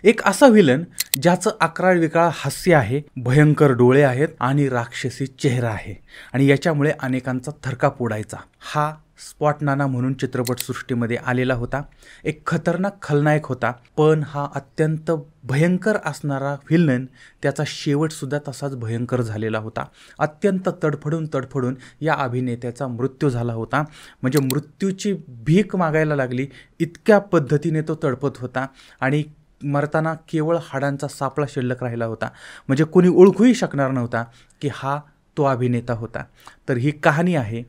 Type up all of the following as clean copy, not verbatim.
एक असा विलन ज्याचं अक्राळ विक्राळ हास्य आहे, भयंकर डोळे आहेत आणि राक्षसी चेहरा आहे आणि याच्यामुळे अनेकांचा थरकाप उडायचा. हा स्पॉट नाना म्हणून चित्रपटसृष्टीमध्ये आलेला होता. एक खतरनाक खलनायक होता, पण हा अत्यंत भयंकर असणारा विलन त्याचा शेवटसुद्धा तसाच भयंकर झालेला होता. अत्यंत तडफडून या अभिनेत्याचा मृत्यू झाला होता. म्हणजे मृत्यूची भीक मागायला लागली इतक्या पद्धतीने तो तडफत होता आणि मरताना केवळ हाडांचा सापळा शिल्लक राहिला होता. म्हणजे कोणी ओळखूही शकणार नव्हता की हा तो अभिनेता होता. तर ही कहाणी आहे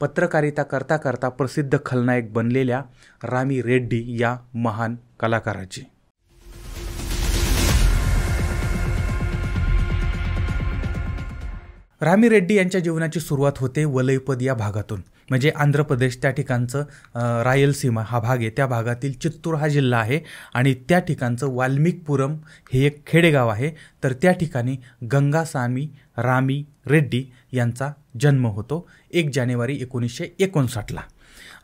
पत्रकारिता करता करता प्रसिद्ध खलनायक बनलेल्या रामी रेड्डी या महान कलाकाराची. रामी रेड्डी यांच्या जीवनाची सुरुवात होते वलईपद या भागातून. म्हणजे आंध्र प्रदेश त्या ठिकाणचं रायलसीमा हा भाग आहे. त्या भागातील चित्तूर हा जिल्हा आहे आणि त्या ठिकाणचं वाल्मिकपुरम हे एक खेडेगाव आहे. तर त्या ठिकाणी गंगासामी रामी रेड्डी यांचा जन्म होतो 1 जानेवारी 1959ला.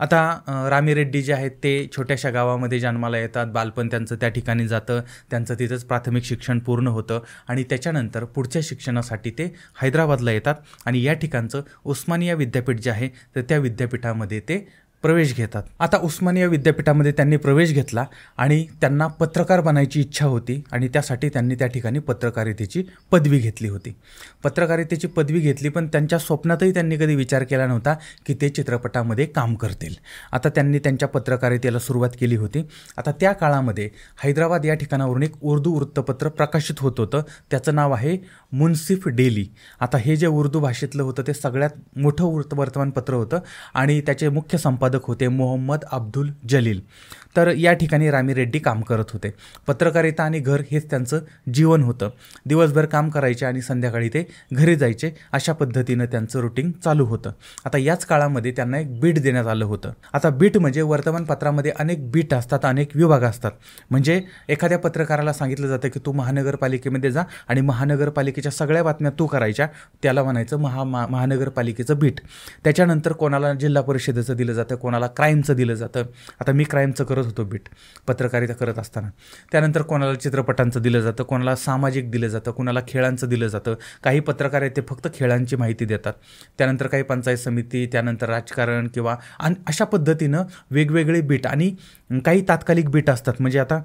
आता रामी रेड्डी जे आहेत ते छोट्याशा गावामध्ये जन्माला येतात. बालपण त्यांचं त्या ठिकाणी जातं. त्यांचं तिथंच प्राथमिक शिक्षण पूर्ण होतं आणि त्याच्यानंतर पुढच्या शिक्षणासाठी ते हैदराबादला येतात आणि या ठिकाणचं उस्मानिया विद्यापीठ जे आहे तर त्या विद्यापीठामध्ये ते प्रवेश घेतात. आता उस्मानिया विद्यापीठामध्ये त्यांनी प्रवेश घेतला आणि त्यांना पत्रकार बनायची इच्छा होती आणि त्यासाठी त्यांनी त्या ठिकाणी पत्रकारितेची पदवी घेतली होती. पत्रकारितेची पदवी घेतली, पण त्यांच्या स्वप्नातही त्यांनी कधी विचार केला नव्हता की ते चित्रपटामध्ये काम करतील. आता त्यांनी त्यांच्या पत्रकारितेला सुरुवात केली होती. आता त्या काळामध्ये हैदराबाद या ठिकाणावरून एक उर्दू वृत्तपत्र प्रकाशित होत होतं. त्याचं नाव आहे मुन्सिफ डेली. आता हे जे उर्दू भाषेतलं होतं ते सगळ्यात मोठं वर्तमानपत्र होतं आणि त्याचे मुख्य संपादक होते मोहम्मद अब्दुल जलील. तर या ठिकाणी रामी रेड्डी काम करत होते. पत्रकारिता आणि घर हेच त्यांचं जीवन होतं. दिवसभर काम करायचे आणि संध्याकाळी ते घरी जायचे, अशा पद्धतीनं त्यांचं रुटीन चालू होतं. आता याच काळामध्ये त्यांना एक बीट देण्यात आलं होतं. आता बीट म्हणजे वर्तमानपत्रामध्ये अनेक बीट असतात, अनेक विभाग असतात. म्हणजे एखाद्या पत्रकाराला सांगितलं जातं की तू महानगरपालिकेमध्ये जा आणि महानगरपालिकेच्या सगळ्या बातम्या तू करायच्या, त्याला म्हणायचं महानगरपालिकेचं बीट. त्याच्यानंतर कोणाला जिल्हा परिषदेचं दिलं जातं, कोणाला क्राईमचं दिलं जातं. आता मी क्राईमचं करत होतो बीट पत्रकारिता करत असताना. त्यानंतर कोणाला चित्रपटांचं दिलं जातं, कोणाला सामाजिक दिलं जातं, कोणाला खेळांचं दिलं जातं. काही पत्रकार आहेत ते फक्त खेळांची माहिती देतात. त्यानंतर काही पंचायत समिती, त्यानंतर राजकारण किंवा अशा पद्धतीनं वेगवेगळे बीट आणि काही तात्कालिक बीट असतात. म्हणजे आता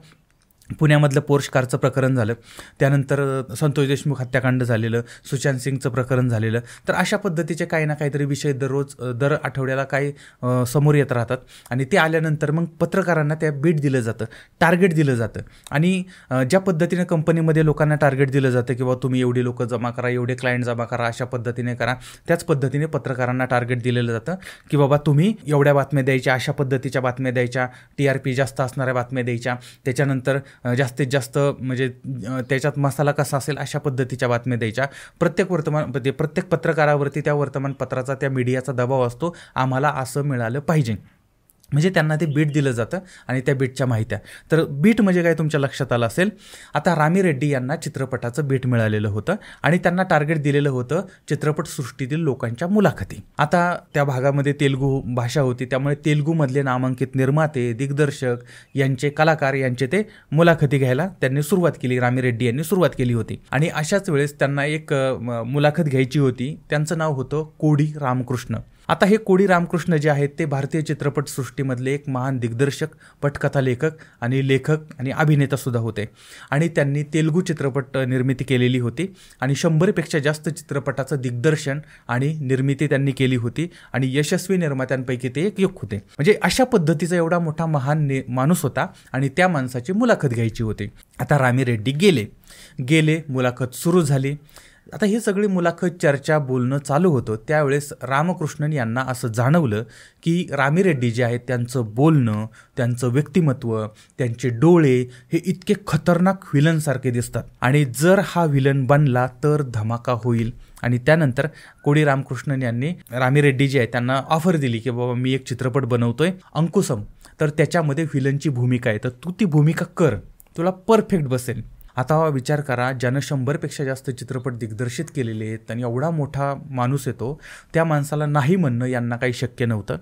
पुण्यामधलं पोर्श कारचं प्रकरण झालं, त्यानंतर संतोष देशमुख हत्याकांड झालेलं, सुशांत सिंगचं प्रकरण झालेलं. तर अशा पद्धतीचे काही ना काहीतरी विषय दर आठवड्याला काही समोर येत राहतात आणि ते आल्यानंतर मग पत्रकारांना त्या बीट दिलं जातं, टार्गेट दिलं जातं. आणि ज्या पद्धतीने कंपनीमध्ये लोकांना टार्गेट दिलं जातं की बाबा तुम्ही एवढी लोकं जमा करा, एवढे क्लायंट जमा करा, अशा पद्धतीने करा, त्याच पद्धतीने पत्रकारांना टार्गेट दिलेलं जातं की बाबा तुम्ही एवढ्या बातम्या द्यायच्या, अशा पद्धतीच्या बातम्या द्यायच्या, TRP जास्त असणाऱ्या बातम्या द्यायच्या, त्याच्यानंतर जास्तीत जास्त म्हणजे त्याच्यात मसाला कसा असेल अशा पद्धतीच्या बातम्या द्यायच्या. प्रत्येक पत्रकारावरती त्या वर्तमानपत्राचा, त्या मीडियाचा दबाव असतो, आम्हाला असं मिळालं पाहिजे. म्हणजे त्यांना ते बीट दिलं जातं आणि त्या बीटच्या माहित्या. तर बीट म्हणजे काय तुमच्या लक्षात आलं असेल. आता रामी रेड्डी यांना चित्रपटाचं बीट मिळालेलं होतं आणि त्यांना टार्गेट दिलेलं होतं चित्रपटसृष्टीतील लोकांच्या मुलाखती. आता त्या भागामध्ये तेलुगू भाषा होती, त्यामुळे तेलुगूमधले नामांकित निर्माते, दिग्दर्शक यांचे, कलाकार यांचे ते मुलाखती घ्यायला त्यांनी सुरुवात केली. रामी रेड्डी यांनी सुरुवात केली होती आणि अशाच वेळेस त्यांना एक मुलाखत घ्यायची होती. त्यांचं नाव होतं कोडी रामकृष्ण. आता हे कोडी रामकृष्ण जे आहेत ते भारतीय चित्रपटसृष्टीमधले एक महान दिग्दर्शक, पटकथा लेखक आणि अभिनेतासुद्धा होते आणि त्यांनी तेलुगू चित्रपट निर्मिती केलेली होती आणि 100पेक्षा जास्त चित्रपटाचं दिग्दर्शन आणि निर्मिती त्यांनी केली होती आणि यशस्वी निर्मात्यांपैकी ते एक होते. म्हणजे अशा पद्धतीचा एवढा मोठा महान माणूस होता आणि त्या माणसाची मुलाखत घ्यायची होती. आता रामी रेड्डी गेले, मुलाखत सुरू झाली. आता ही सगळी मुलाखत, चर्चा, बोलणं चालू होतं. त्यावेळेस रामकृष्णन यांना असं जाणवलं की रामी रेड्डी जे आहेत त्यांचं बोलणं, त्यांचं व्यक्तिमत्व, त्यांचे डोळे हे इतके खतरनाक व्हिलनसारखे दिसतात आणि जर हा व्हिलन बनला तर धमाका होईल. आणि त्यानंतर कोडी रामकृष्णन यांनी रामी रेड्डी जे आहेत त्यांना ऑफर दिली की बाबा मी एक चित्रपट बनवतोय अंकुशम, तर त्याच्यामध्ये व्हिलनची भूमिका आहे, तर तू ती भूमिका कर, तुला परफेक्ट बसेल. आता विचार करा, ज्यानं 100पेक्षा जास्त चित्रपट दिग्दर्शित केलेले आहेत आणि एवढा मोठा माणूस येतो, त्या माणसाला नाही म्हणणं यांना काही शक्य नव्हतं.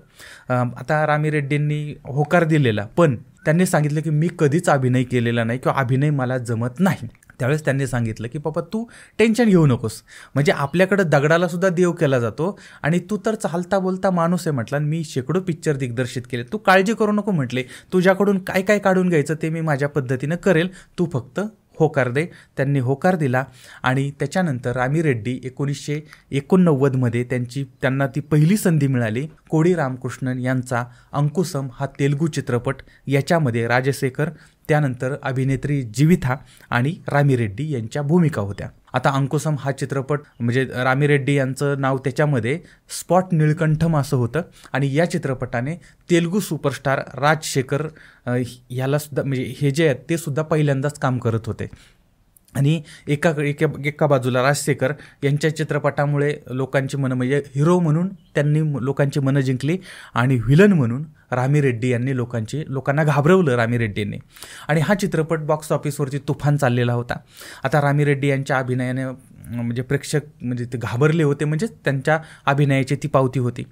आता रामी रेड्डींनी होकार दिलेला, पण त्यांनी सांगितलं की मी कधीच अभिनय केलेला नाही किंवा अभिनय मला जमत नाही. त्यावेळेस त्यांनी सांगितलं की बाबा तू टेन्शन घेऊ नकोस, म्हणजे आपल्याकडं दगडाला सुद्धा देव केला जातो आणि तू तर चालता बोलता माणूस आहे म्हटलं, मी शेकडो पिक्चर दिग्दर्शित केले, तू काळजी करू नको म्हटले, तुझ्याकडून काय काय काढून घ्यायचं ते मी माझ्या पद्धतीनं करेल, तू फक्त होकार दे. त्यांनी होकार दिला आणि त्याच्यानंतर रामी रेड्डी 1989मध्ये त्यांना ती पहिली संधी मिळाली. कोडी रामकृष्णन यांचा अंकुशम हा तेलुगू चित्रपट, याच्यामध्ये राजशेखर, त्यानंतर अभिनेत्री जीविथा आणि रामी रेड्डी यांच्या भूमिका होत्या. आता अंकुशम हा चित्रपट म्हणजे रामी रेड्डी यांचं नाव त्याच्यामध्ये स्पॉट निळकंठम असं होतं आणि या चित्रपटाने तेलुगू सुपरस्टार राजशेखर ह्याला सुद्धा म्हणजे हे जे आहेत ते सुद्धा पहिल्यांदाच काम करत होते. आणि एका बाजूला राजशेखर यांच्या चित्रपटामुळे लोकांची मनं म्हणजे हिरो म्हणून त्यांनी लोकांची मनं जिंकली आणि व्हिलन म्हणून रामी रेड्डी यांनी लोकांना घाबरवलं रामी रेड्डींनी. आणि हा चित्रपट बॉक्स ऑफिसवरती तुफान चाललेला होता. आता रामी रेड्डी यांच्या अभिनयाने म्हणजे प्रेक्षक म्हणजे ते घाबरले होते, म्हणजे त्यांच्या अभिनयाची ती पावती होती.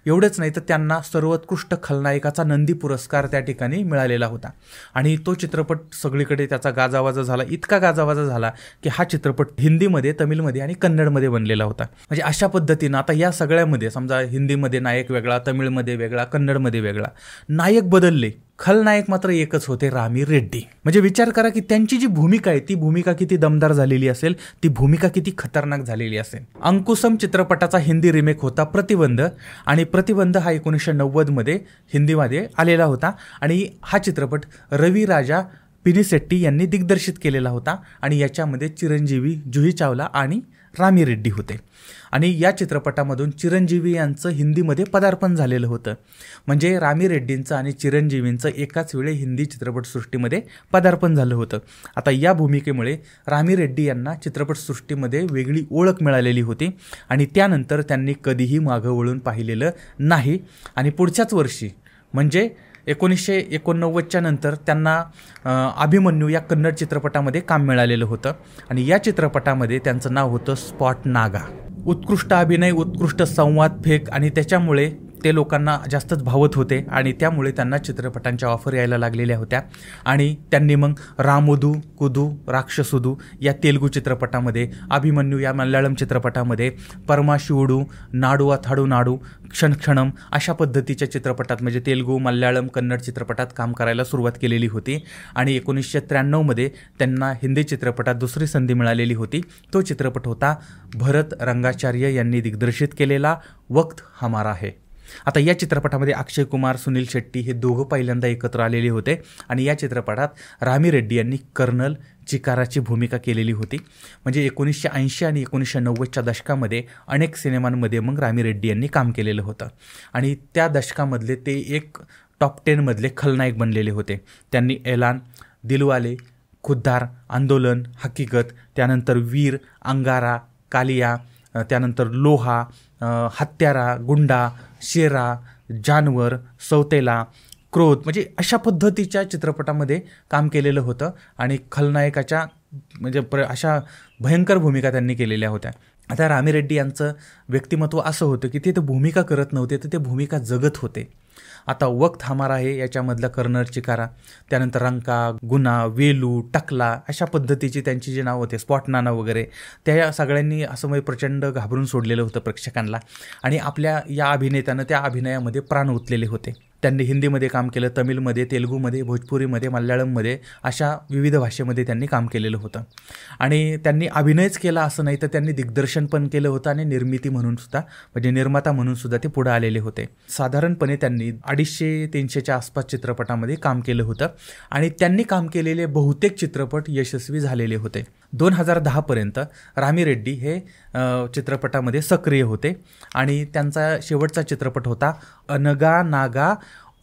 एवढंच नाही तर त्यांना सर्वोत्कृष्ट खलनायकाचा नंदी पुरस्कार त्या ठिकाणी मिळालेला होता. आणि तो चित्रपट सगळीकडे त्याचा गाजावाजा झाला, इतका गाजावाजा झाला की हा चित्रपट हिंदीमध्ये, तमिळमध्ये आणि कन्नडमध्ये बनलेला होता. म्हणजे अशा पद्धतीनं आता या सगळ्यामध्ये समजा हिंदीमध्ये नायक वेगळा, तमिळमध्ये वेगळा, कन्नडमध्ये वेगळा, नायक बदलले, खलनायक मात्र एकच होते, रामी रेड्डी. म्हणजे विचार करा की त्यांची जी भूमिका आहे ती भूमिका किती दमदार झालेली असेल, ती भूमिका किती खतरनाक झालेली असेल. अंकुशम चित्रपटाचा हिंदी रिमेक होता प्रतिबंध, आणि प्रतिबंध हा 1990मध्ये हिंदीमध्ये आलेला होता. आणि हा चित्रपट रवी राजा पिनिसेट्टी यांनी दिग्दर्शित केलेला होता आणि याच्यामध्ये चिरंजीवी, जुही चावला आणि रामी रेड्डी होते. आणि या चित्रपटामधून चिरंजीवी यांचं हिंदीमध्ये पदार्पण झालेलं होतं. म्हणजे रामी रेड्डींचं आणि चिरंजीवींचं एकाच वेळी हिंदी चित्रपटसृष्टीमध्ये पदार्पण झालं होतं. आता या भूमिकेमुळे रामी रेड्डी यांना चित्रपटसृष्टीमध्ये वेगळी ओळख मिळालेली होती आणि त्यानंतर त्यांनी कधीही मागं वळून पाहिलेलं नाही. आणि पुढच्याच वर्षी म्हणजे 1989च्या नंतर त्यांना अभिमन्यू या कन्नड चित्रपटामध्ये काम मिळालेलं होतं आणि या चित्रपटामध्ये त्यांचं नाव होतं स्पॉट नागा. उत्कृष्ट अभिनय, उत्कृष्ट संवाद फेक आणि त्याच्यामुळे ते लोकांना जास्तच भावत होते आणि त्यामुळे त्यांना चित्रपटांच्या ऑफर यायला लागलेल्या होत्या. आणि त्यांनी मग रामोदू कुदू राक्षसुदू या तेलुगू चित्रपटामध्ये, अभिमन्यू या मल्याळम चित्रपटामध्ये, परमाशिवडू, नाडू अथाडू नाडू, क्षणक्षणम अशा पद्धतीच्या चित्रपटात म्हणजे तेलुगू, मल्याळम, कन्नड चित्रपटात काम करायला सुरुवात केलेली होती. आणि 1993मध्ये त्यांना हिंदी चित्रपटात दुसरी संधी मिळालेली होती. तो चित्रपट होता भरत रंगाचार्य यांनी दिग्दर्शित केलेला वक्त हमारा है. आता या चित्रपटामध्ये अक्षय कुमार, सुनील शेट्टी हे दोघं पहिल्यांदा एकत्र आलेले होते आणि या चित्रपटात रामी रेड्डी यांनी कर्नल चिकाराची भूमिका केलेली होती. म्हणजे 1980 आणि 1990च्या दशकामध्ये अनेक सिनेमांमध्ये मग रामी रेड्डी यांनी काम केलेलं होतं आणि त्या दशकामधले ते एक टॉप 10 मधले खलनायक बनलेले होते. त्यांनी एलान, दिलवाले, खुद्दार, आंदोलन, हकीकत, त्यानंतर वीर, अंगारा, कालिया, त्यानंतर लोहा, हत्यारा, गुंडा, शेरा, जानवर, सौतेला, क्रोध म्हणजे अशा पद्धतीच्या चित्रपटामध्ये काम केलेलं होतं आणि खलनायकाच्या म्हणजे अशा भयंकर भूमिका त्यांनी केलेल्या होत्या. आता रामी रेड्डी यांचं व्यक्तिमत्व असं होतं की ते भूमिका करत नव्हते तर ते भूमिका जगत होते. आता वक्त हमारा आहे याच्यामधला कर्नल चिकारा, त्यानंतर रंका, गुना, वेलू, टकला अशा पद्धतीची त्यांची जी नाव होते, स्पॉट नाना वगैरे, त्या सगळ्यांनी असं म्हणजे प्रचंड घाबरून सोडलेलं होतं प्रेक्षकांना आणि आपल्या या अभिनेत्यानं त्या अभिनयामध्ये प्राण ओतलेले होते. त्यांनी हिंदीमध्ये काम केलं, तमिळमध्ये, तेलुगूमध्ये, भोजपुरीमध्ये, मल्याळममध्ये अशा विविध भाषेमध्ये त्यांनी काम केलेलं होतं. आणि त्यांनी अभिनयच केला असं नाही तर त्यांनी दिग्दर्शन पण केलं होतं आणि निर्मिती म्हणून सुद्धा म्हणजे निर्माता म्हणून सुद्धा ते पुढे आलेले होते. साधारणपणे त्यांनी 250-300च्या आसपास चित्रपटामध्ये काम केलं होतं आणि त्यांनी काम केलेले बहुतेक चित्रपट यशस्वी झालेले होते. 2010पर्यंत रामी रेड्डी हे चित्रपटामध्ये सक्रिय होते आणि त्यांचा शेवटचा चित्रपट होता अनगा नागा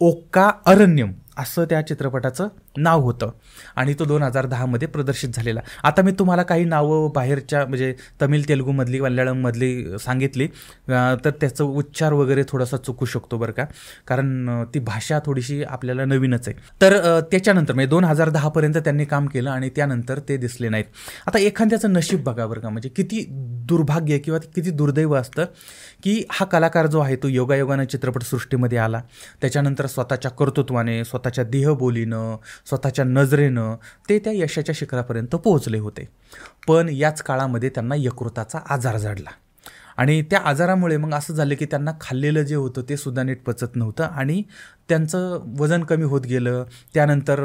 ओक्का अरण्यम असं त्या चित्रपटाचं नाव होतं आणि तो 2010मध्ये प्रदर्शित झालेला. आता मी तुम्हाला काही नावं बाहेरच्या म्हणजे तमिळ, तेलुगूमधली, मल्याळममधली सांगितली तर त्याचं उच्चार वगैरे थोडासा चुकू शकतो बरं का, कारण ती भाषा थोडीशी आपल्याला नवीनच आहे. तर त्याच्यानंतर म्हणजे 2010पर्यंत त्यांनी काम केलं आणि त्यानंतर ते दिसले नाहीत. आता एखाद्याचं नशीब बघा बरं का, म्हणजे किती दुर्भाग्य किंवा किती दुर्दैव असतं की हा कलाकार जो आहे तो योगायोगानं चित्रपटसृष्टीमध्ये आला, त्याच्यानंतर स्वतःच्या कर्तृत्वाने, स्वतःच्या देहबोलीनं, स्वतःच्या नजरेनं ते त्या यशाच्या शिखरापर्यंत पोहोचले होते. पण याच काळामध्ये त्यांना यकृताचा आजार जडला आणि त्या आजारामुळे मग असं झालं की त्यांना खाल्लेलं जे होतं ते सुद्धा नीट पचत नव्हतं आणि त्यांचं वजन कमी होत गेलं. त्यानंतर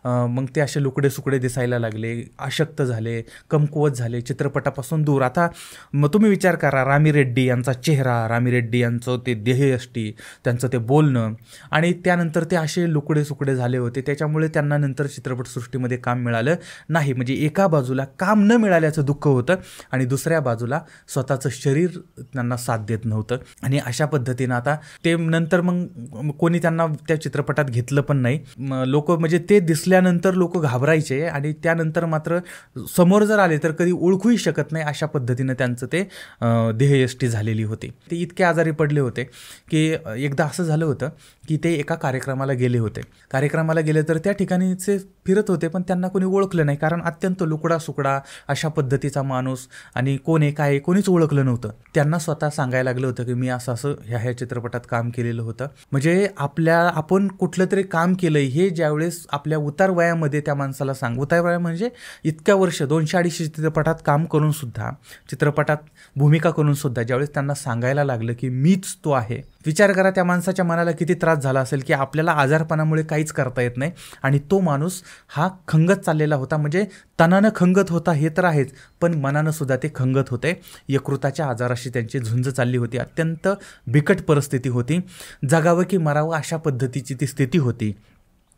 मग ते असे लुकडे सुकडे दिसायला लागले, अशक्त झाले, कमकुवत झाले, चित्रपटापासून दूर. आता मग तुम्ही विचार करा, रामी रेड्डी यांचा चेहरा, रामी रेड्डी यांचं ते देहयष्टी, त्यांचं ते बोलणं आणि त्यानंतर ते असे लुकडे सुकडे झाले होते. त्याच्यामुळे त्यांना नंतर चित्रपटसृष्टीमध्ये काम मिळालं नाही. म्हणजे एका बाजूला काम न मिळाल्याचं दुःख होतं आणि दुसऱ्या बाजूला स्वतःचं शरीर त्यांना साथ देत नव्हतं. आणि अशा पद्धतीनं आता ते नंतर मग कोणी त्यांना त्या चित्रपटात घेतलं पण नाही. लोक म्हणजे ते दिसल्यानंतर लोक घाबरायचे आणि त्यानंतर मात्र समोर जर आले तर कधी ओळखूही शकत नाही, अशा पद्धतीनं त्यांचं ते देहयष्टी झालेली होती. ते इतके आजारी पडले होते की एकदा असं झालं होतं की ते एका कार्यक्रमाला गेले होते. कार्यक्रमाला गेले तर त्या ठिकाणीचे फिरत होते पण त्यांना कोणी ओळखलं नाही, कारण अत्यंत लुकडा सुकडा अशा पद्धतीचा माणूस आणि कोण आहे काय कोणीच ओळखलं नव्हतं. त्यांना स्वतः सांगायला लागलं होतं की मी असं असं ह्या चित्रपटात काम केलेलं होतं. म्हणजे आपण कुठलं तरी काम केलंय हे ज्यावेळेस आपल्या उतार वयामध्ये त्या माणसाला उतार वया म्हणजे इतक्या वर्ष 200-250 चित्रपटात काम करून सुद्धा, चित्रपटात भूमिका करून सुद्धा ज्यावेळेस त्यांना सांगायला लागलं की मीच तो आहे, विचार करा त्या माणसाच्या मनाला किती त्रास झाला असेल की आपल्याला आजारपणामुळे काहीच करता येत नाही आणि तो माणूस हा खंगत चाललेला होता. म्हणजे तनानं खंगत होता हे तर आहेच, पण मनानं सुद्धा ते खंगत होते. यकृताच्या आजाराशी त्यांची झुंज चालली होती. अत्यंत बिकट परिस्थिती होती. जगावं की मरावं अशा पद्धतीची ती स्थिती होती.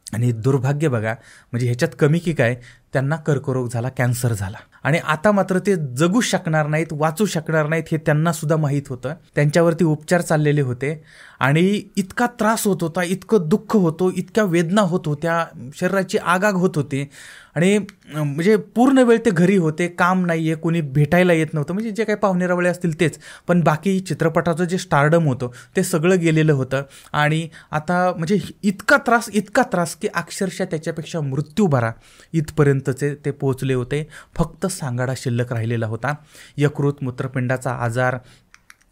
आणि दुर्भाग्य बघा, म्हणजे ह्याच्यात कमी की काय, त्यांना कर्करोग झाला, कॅन्सर झाला आणि आता मात्र ते जगू शकणार नाहीत, वाचू शकणार नाहीत हे त्यांना सुद्धा माहीत होतं. त्यांच्यावरती उपचार चाललेले होते आणि इतका त्रास होत होता, इतकं दुःख होतं, इतक्या वेदना होत होत्या, शरीराची आगाग होत होती आणि म्हणजे पूर्ण वेळ ते घरी होते, काम नाही आहे, कोणी भेटायला येत नव्हतं. म्हणजे जे काही पाहुणेरावळे असतील तेच, पण बाकी चित्रपटाचं जे स्टारडम होतं ते सगळं गेलेलं होतं. आणि आता म्हणजे इतका त्रास की अक्षरशः त्याच्यापेक्षा मृत्यू बरा इथपर्यंतचे ते पोहोचले होते. फक्त सांगाडा शिल्लक राहिलेला होता. यकृत, मूत्रपिंडाचा आजार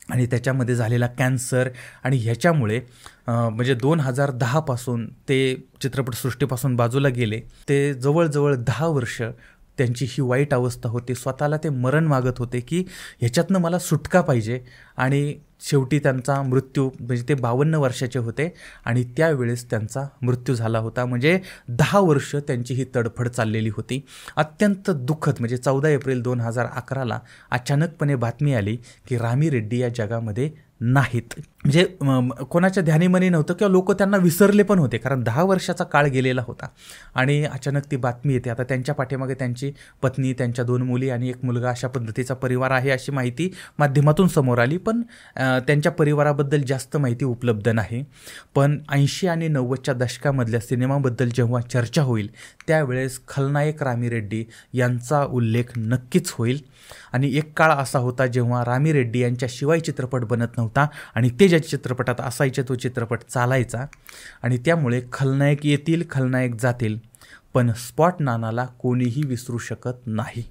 आणि त्याच्यामध्ये झालेला कॅन्सर आणि ह्याच्यामुळे म्हणजे 2010 पासून ते चित्रपटसृष्टीपासून बाजूला गेले. ते जवळजवळ 10 वर्ष त्यांची ही वाईट अवस्था होती. स्वतःला ते मरण मागत होते की ह्याच्यातनं मला सुटका पाहिजे. आणि शेवटी त्यांचा मृत्यू म्हणजे ते 52 वर्षाचे होते आणि त्यावेळेस त्यांचा मृत्यू झाला होता. म्हणजे 10 वर्ष त्यांची ही तडफड चाललेली होती. अत्यंत दुःखद म्हणजे 14 एप्रिल 2011ला अचानकपणे बातमी आली की रामी रेड्डी या जगामध्ये नाहीत. म्हणजे कोणाच्या ध्यानीमनी नव्हतं किंवा लोक त्यांना विसरले पण होते, कारण 10 वर्षाचा काळ गेलेला होता आणि अचानक ती बातमी येते. आता त्यांच्या पाठीमागे त्यांची पत्नी, त्यांच्या 2 मुली आणि 1 मुलगा अशा पद्धतीचा परिवार आहे अशी माहिती माध्यमातून समोर आली. पण त्यांच्या परिवाराबद्दल जास्त माहिती उपलब्ध नाही. पण 80 आणि 90च्या दशकामधल्या सिनेमाबद्दल जेव्हा चर्चा होईल त्यावेळेस खलनायक रामी रेड्डी यांचा उल्लेख नक्कीच होईल. आणि एक काळ असा होता जेव्हा रामी रेड्डी यांच्याशिवाय चित्रपट बनत नव्हता आणि ते ज्या चित्रपटात असायचे तो चित्रपट चालायचा. आणि त्यामुळे खलनायक येतील, खलनायक जातील, पण स्पॉट नानाला कोणीही विसरू शकत नाही.